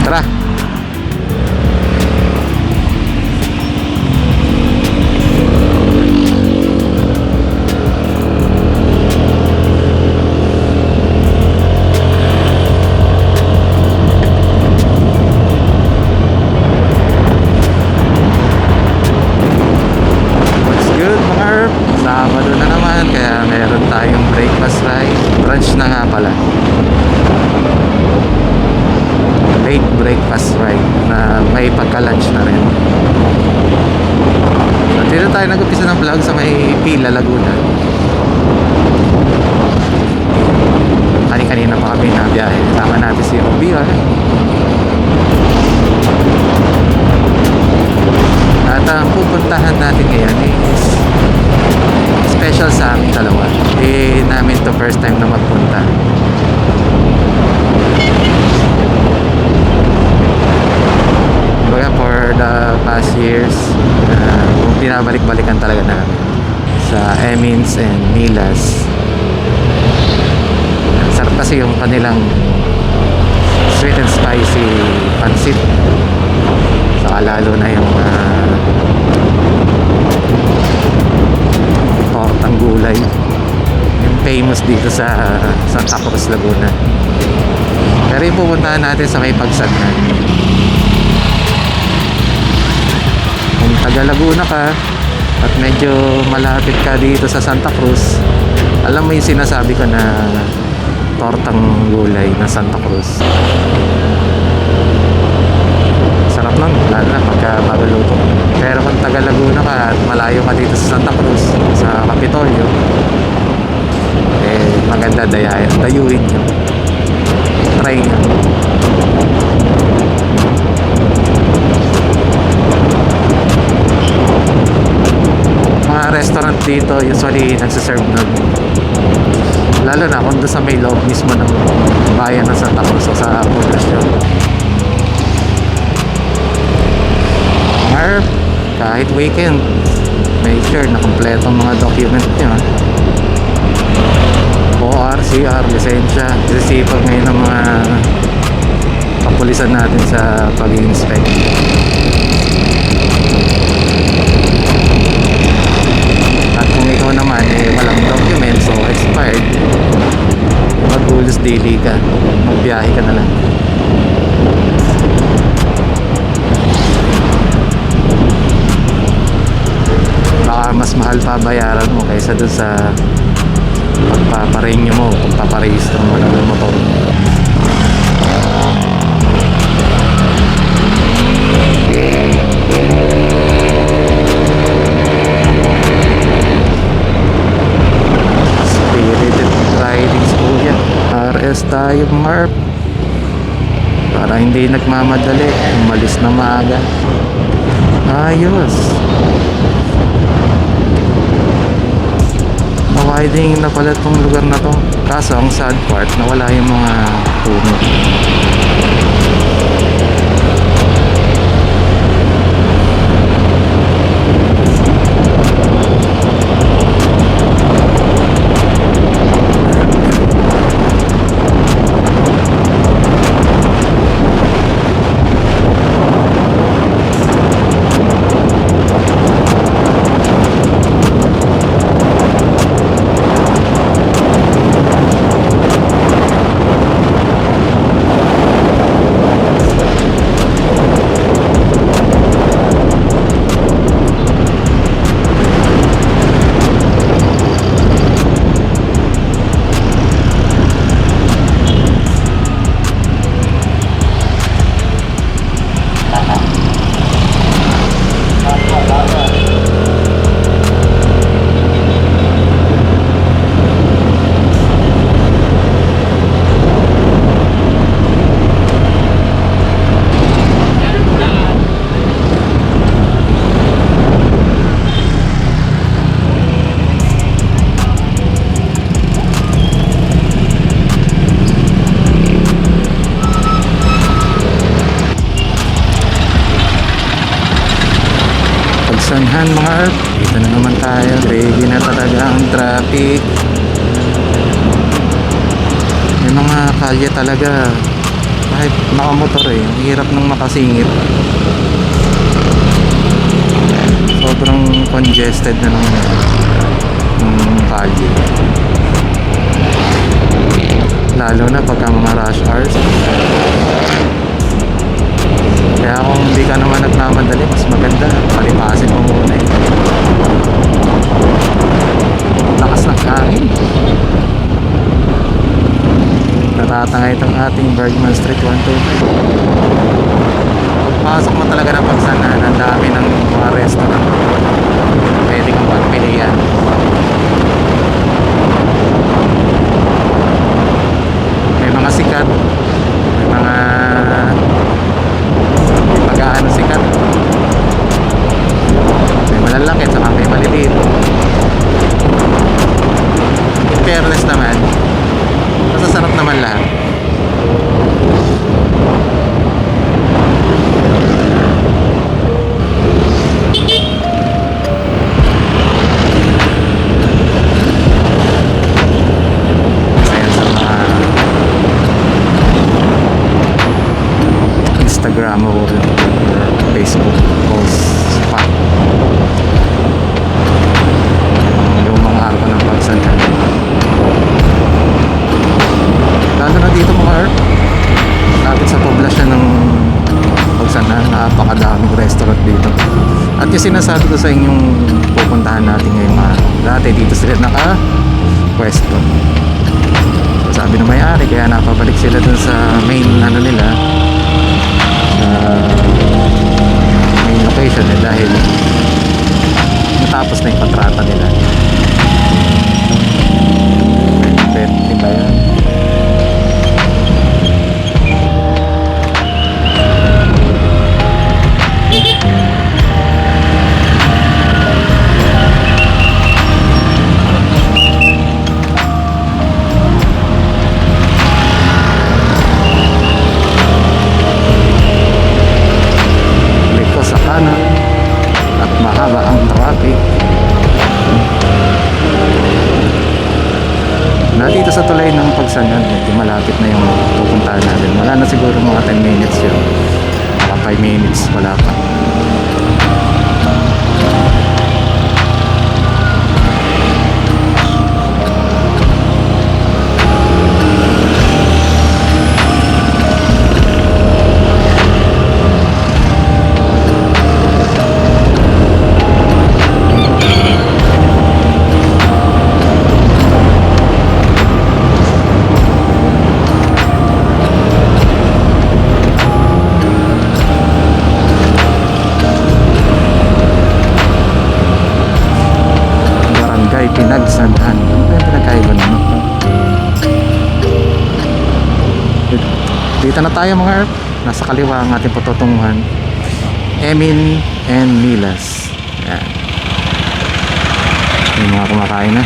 Tara. What's good mga herb? Sabado na naman, kaya meron tayong breakfast ride. Brunch na nga pala. Late breakfast ride na may pagka-lunch na rin. So, dito tayo nag-upisa ng vlog sa may Pila, Laguna. Kanina pa kami na biyahe. Tama natin si OBR. At ang pupuntahan natin ngayon is special sa aming dalawa. Namin to first time na magpunta. Baga for the past years, binabalik-balikan talaga namin sa Emins and Milas. Sarap kasi yung kanilang sweet and spicy pancit. Saka lalo na yung tortang gulay, yung famous dito sa Santa Cruz, Laguna. Pero yung pupuntahan natin sa may Pagsagnan. Kung taga Laguna ka at medyo malapit ka dito sa Santa Cruz, alam mo yung sinasabi ko na tortang gulay na Santa Cruz. Sarap nun, lalo na pagka magluluto. Pero kung taga Laguna ka at malayo ka dito sa Santa Cruz, sa Kapitolyo, maganda dayuhin nyo. Try nyo. Mga restaurant dito usually nagsiserve nun, lalo na kung doon sa may loob mismo ng bayan ng Santa Cruz o sa poblasyon. Or kahit weekend, make sure na kompleto ang mga document nyo. OR, CR, lisensya. Isisipag ngayon ng mga kapulisan natin sa pag-inspect. At kung ikaw naman walang documents o expired, mag-ulos daily ka, magbiyahe ka na lang. Baka mas mahal pa bayaran mo kaysa dun sa pagpaparenew mo, pagpaparehistro mo ng motor. Spirited Riding School yan. RS tayo, Marp. Para hindi nagmamadali, umalis na maaga. Ayos. Widening na pala itong lugar na to. Kaso ang sad part, nawala yung mga puno. Sanhan mga herb, dito na naman tayo. Ready na talaga ang traffic. May mga kalye talaga kahit nakamotor eh, ang hirap nang makasingit. Sobrang congested na ng kalye. Lalo na pagka mga rush hours. Kaya kung hindi ka naman nagmamadali, mas maganda palipasin mo muna eh. Lakas ng hangin. Natatangay itong ating Bergman Street 123. Pasok mo talaga ng Pagsanaan, ang dami ng mga restaurant pwede kang pagpilian. May mga sikat, may mga pag-aano sikat, may malalaki saka may maliliit. In fairness naman, masasarap naman lahat. Ayan sa mga Instagram o Facebook post spot. Yung mga arko ng Pagsanaan. Lalo na dito mga Earth, lapit sa poblasyon ng Pagsanaan, napakadaming restaurant dito. At yung sinasabi ko sa inyong pupuntahan natin ngayong araw, dati dito sila naka-pwesto. So, sabi ng may-ari, kaya napabalik sila dun sa main ano nila, main location eh, dahil natapos na yung kontrata nila. Diba yan? Liko sa kanan at mahaba ang traffic. Na dito sa tulay ng Pagsanaan, medyo malapit na yung pupuntahan natin. Wala na siguro mga 10 minutes yun. Baka 5 minutes, wala pa. Pinagsanaan. Ano yung pinagkaiba naman? Dito na tayo mga Earth. Nasa kaliwa ang ating patutunguhan. Emin and Milas. Yan. Yung mga kumakain na.